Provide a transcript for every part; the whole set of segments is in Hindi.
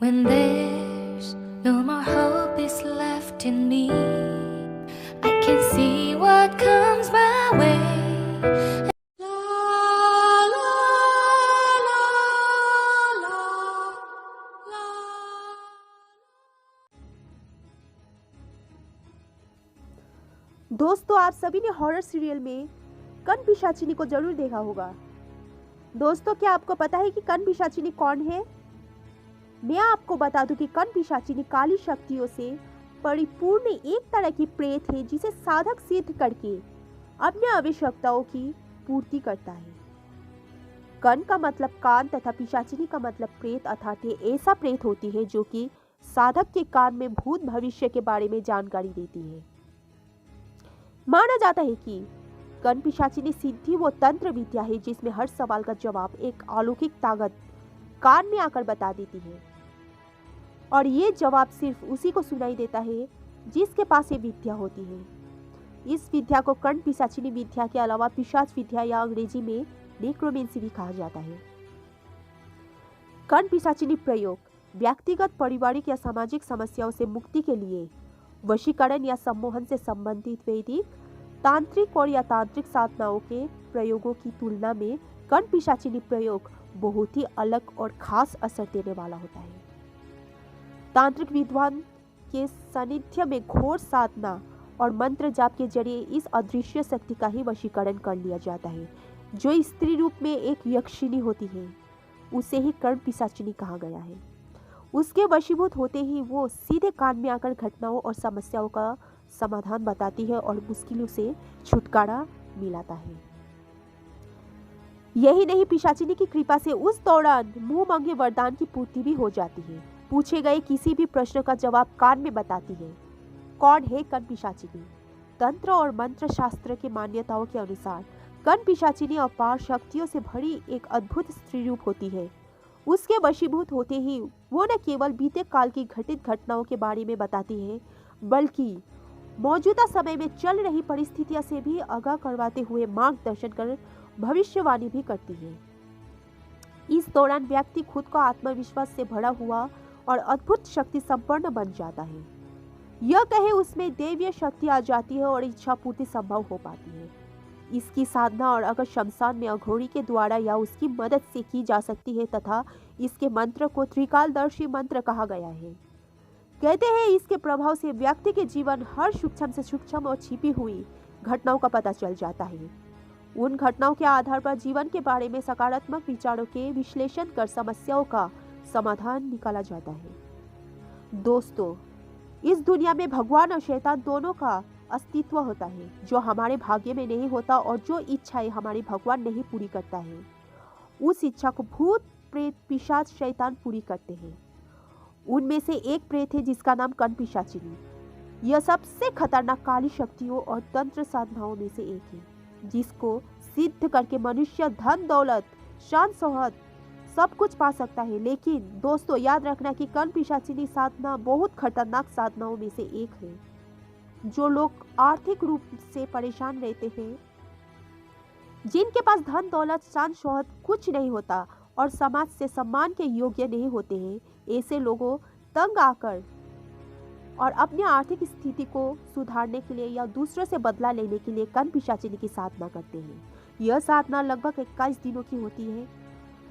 When there's no more hope is left in me, I can see what comes my way. La la la la la. दोस्तों, आप सभी ने हॉरर सीरियल में कन पिशाचिनी को जरूर देखा होगा। दोस्तों, क्या आपको पता है कि कन पिशाचिनी कौन है? मैं आपको बता दूं कि कन पिशाचिनी काली शक्तियों से परिपूर्ण एक तरह की प्रेत है जिसे साधक सिद्ध करके अपने आवश्यकताओं की पूर्ति करता है। कन का मतलब कान तथा पिशाचिनी का मतलब प्रेत अर्थात ऐसा प्रेत होती है जो कि साधक के कान में भूत भविष्य के बारे में जानकारी देती है। माना जाता है कि कन पिशाचिनी सिद्धि वो तंत्र विद्या है जिसमें हर सवाल का जवाब एक अलौकिक ताकत कान में आकर बता देती है और ये जवाब सिर्फ उसी को सुनाई देता है जिसके पास ये विद्या होती है। इस विद्या को कन पिशाचिनी विद्या के अलावा पिशाच विद्या या अंग्रेजी में नेक्रोमेंसी भी कहा जाता है। कन पिशाचिनी प्रयोग व्यक्तिगत, पारिवारिक या सामाजिक समस्याओं से मुक्ति के लिए वशीकरण या सम्मोहन से संबंधित वैदिक, तांत्रिक और या तांत्रिक साधनाओं के प्रयोगों की तुलना में कन पिशाचिनी प्रयोग बहुत ही अलग और खास असर देने वाला होता है। तांत्रिक विद्वान के सानिध्य में घोर साधना और मंत्र जाप के जरिए इस अदृश्य शक्ति का ही वशीकरण कर लिया जाता है। जो स्त्री रूप में एक यक्षिणी होती है उसे ही कन पिशाचिनी कहा गया है। उसके वशीभूत होते ही वो सीधे कान में आकर घटनाओं और समस्याओं का समाधान बताती है और मुश्किलों से छुटकारा मिलाता है। यही नहीं, पिशाचिनी की कृपा से उस दौरान मुंह मांगे वरदान की पूर्ति भी हो जाती है। पूछे गए किसी भी प्रश्न का जवाब कान में बताती है। कौन है कन पिशाचिनी? तंत्र और मंत्र शास्त्र की मान्यताओं के अनुसार कन पिशाचिनी अपार शक्तियों से भरी एक अद्भुत स्त्री रूप होती है। उसके वशीभूत होते ही वो न केवल बीते काल की घटित घटनाओं के बारे में बताती है बल्कि मौजूदा समय में चल रही परिस्थितियों से भी आगाह करवाते हुए मार्गदर्शन कर भविष्यवाणी भी करती है। इस दौरान व्यक्ति खुद को आत्मविश्वास से भरा हुआ और अद्भुत शक्ति संपन्न बन जाता है। यह कहे उसमें दैवीय शक्ति आ जाती है और इच्छा पूर्ति संभव हो पाती है। इसकी साधना और अगर शमशान में अघोरी के द्वारा या उसकी मदद से की जा सकती है तथा इसके मंत्र को त्रिकालदर्शी मंत्र कहा गया है। कहते हैं इसके प्रभाव से व्यक्ति के जीवन हर सूक्ष्म से सूक्ष्म और छिपी हुई घटनाओं का पता चल जाता है। उन घटनाओं के आधार पर जीवन के बारे में सकारात्मक विचारों के विश्लेषण कर समस्याओं का समाधान निकाला जाता है। दोस्तों, इस दुनिया में भगवान और शैतान दोनों का अस्तित्व होता है। जो हमारे भाग्य में नहीं होता और जो इच्छाएं हमारे भगवान नहीं पूरी करता है उस इच्छा को भूत, प्रेत, पिशाच, शैतान पूरी करते हैं। उनमें से एक प्रेत है जिसका नाम कन पिशाचिनी। यह सबसे खतरनाक काली शक्तियों और तंत्र साधनाओं में से एक है जिसको सिद्ध करके मनुष्य धन, दौलत, शान, शोहरत सब कुछ पा सकता है। लेकिन दोस्तों, याद रखना कि कन पिशाचिनी साधना बहुत खतरनाक साधनाओं में से एक है। जो लोग आर्थिक रूप से परेशान रहते हैं, जिनके पास धन, दौलत, शान, शोहरत कुछ नहीं होता और समाज से सम्मान के योग्य नहीं होते हैं, ऐसे लोगों तंग आकर और अपनी आर्थिक स्थिति को सुधारने के लिए या दूसरों से बदला लेने के लिए कन पिशाचिनी की साधना करते हैं। यह साधना लगभग 21 दिनों की होती है।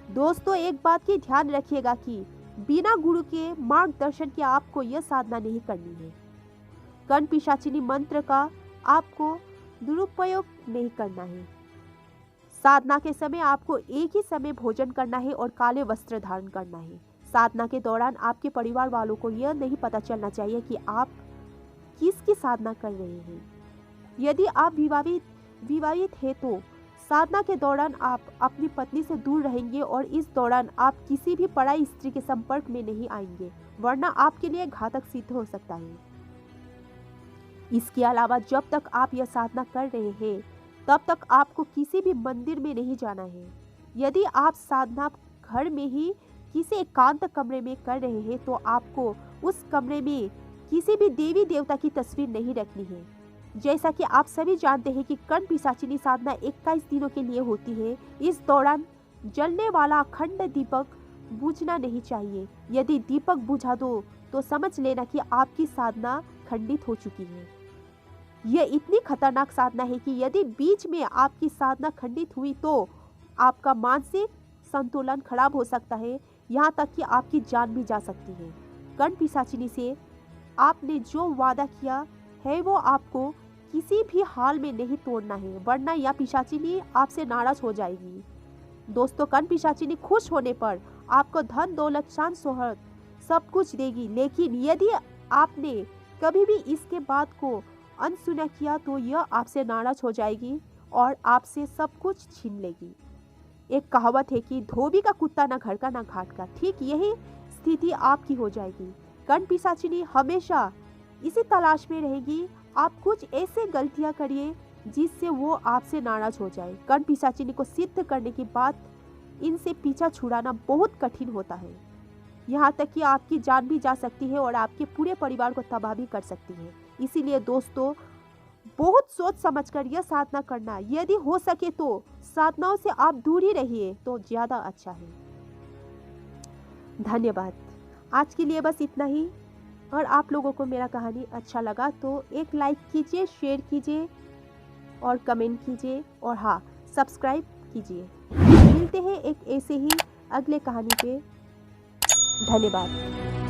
दोस्तों, एक बात की ध्यान रखिएगा कि बिना गुरु के मार्गदर्शन के आपको यह साधना नहीं करनी है। कन पिशाचिनी मंत्र का आपको दुरुपयोग नहीं करना है। साधना के समय आपको एक ही समय भोजन करना है और काले वस्त्र धारण करना है। साधना के दौरान आपके परिवार वालों को यह नहीं पता चलना चाहिए कि आप किसकी साधना कर रहे हैं। यदि आप विवाहित हैं तो साधना के दौरान आप अपनी पत्नी से दूर रहेंगे और इस दौरान आप किसी भी पराई स्त्री के संपर्क में नहीं आएंगे, वरना आपके लिए घातक सिद्ध हो सकता है। इसके अलावा जब तक आप यह साधना कर रहे हैं तब तक आपको किसी भी मंदिर में नहीं जाना है। यदि आप साधना घर में ही किसी एकांत कमरे में कर रहे हैं तो आपको उस कमरे में किसी भी देवी देवता की तस्वीर नहीं रखनी है। जैसा कि आप सभी जानते हैं कि कन पिशाचिनी साधना 21 दिनों के लिए होती है। इस दौरान जलने वाला अखंड दीपक बुझना नहीं चाहिए। यदि दीपक बुझा दो तो समझ लेना कि आपकी साधना खंडित हो चुकी है। यह इतनी खतरनाक साधना है कि यदि बीच में आपकी साधना खंडित हुई तो आपका मानसिक संतुलन खराब हो सकता है, यहाँ तक कि आपकी जान भी जा सकती है। कर्ण पिशाचिनी से आपने जो वादा किया है वो आपको किसी भी हाल में नहीं तोड़ना है, वरना यह पिशाचिनी आपसे नाराज हो जाएगी। दोस्तों, कर्ण पिशाचिनी खुश होने पर आपको धन दौलत शान शोहरत सब कुछ देगी, लेकिन यदि आपने कभी भी इसके बात को अनसुना किया तो यह आपसे नाराज हो जाएगी और आपसे सब कुछ छीन लेगी। एक कहावत है कि धोबी का कुत्ता ना घर का ना घाट का, ठीक यही स्थिति आपकी हो जाएगी। कर्ण पिशाचिनी हमेशा इसी तलाश में रहेगी, आप कुछ ऐसे गलतियां करिए जिससे वो आपसे नाराज हो जाए। कर्ण पिशाचिनी को सिद्ध करने की बात इनसे पीछा छुड़ाना बहुत कठिन होता है, यहाँ तक कि आपकी जान भी जा सकती है और आपके पूरे परिवार को तबाह भी कर सकती है। इसीलिए दोस्तों, बहुत सोच समझकर यह साधना करना, यदि हो सके तो साधनाओं से आप दूर ही रहिए तो ज़्यादा अच्छा है। धन्यवाद। आज के लिए बस इतना ही। और आप लोगों को मेरा कहानी अच्छा लगा तो एक लाइक कीजिए, शेयर कीजिए और कमेंट कीजिए, और हाँ, सब्सक्राइब कीजिए। मिलते हैं एक ऐसे ही अगले कहानी पे। धन्यवाद।